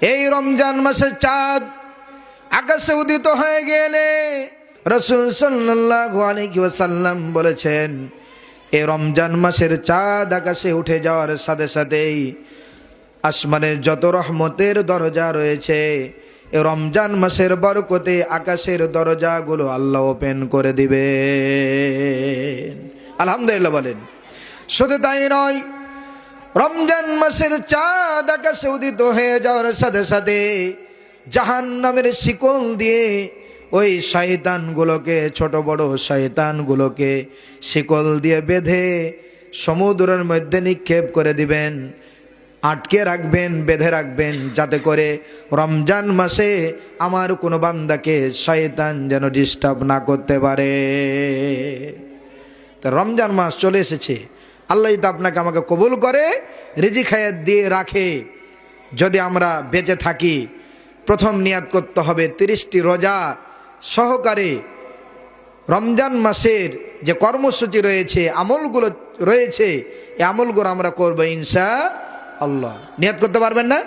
এই রমজান মাসের চাঁদ আকাশে উদিত হয়ে গেলে রাসূল সাল্লাল্লাহু আলাইহি ওয়াসাল্লাম বলেছেন, এই রমজান মাসের চাঁদ আকাশে উঠে যাওয়ার সাথে সাথেই আসমানের যত রহমতের দরজা রয়েছে, এই রমজান মাসের বরকতে আকাশের দরজাগুলো আল্লাহ ওপেন করে দিবে। আলহামদুলিল্লাহ বলেন। শুধু তাই নয়, রমজান মাসের চাঁদ আকাশে উদিত হয়ে যাওয়ার সাথে সাথে জাহান্নামের শিকল দিয়ে ওই শয়তানগুলোকে, ছোট বড় শয়তানগুলোকে শিকল দিয়ে বেঁধে সমুদ্রের মধ্যে নিক্ষেপ করে দিবেন, আটকে রাখবেন, বেঁধে রাখবেন, যাতে করে রমজান মাসে আমার কোনো বান্দাকে শয়তান যেন ডিস্টার্ব না করতে পারে। তা রমজান মাস চলে এসেছে, আল্লাহ তো আপনাকে আমাকে কবুল করে রিজিক হায়াত দিয়ে রাখে। যদি আমরা বেঁচে থাকি, প্রথম নিয়াত করতে হবে 30টি রোজা সহকারে রমজান মাসের যে কর্মসূচি রয়েছে, আমলগুলো রয়েছে, এই আমলগুলো আমরা করবো ইনশাআল্লাহ। নিয়াত করতে পারবেন না?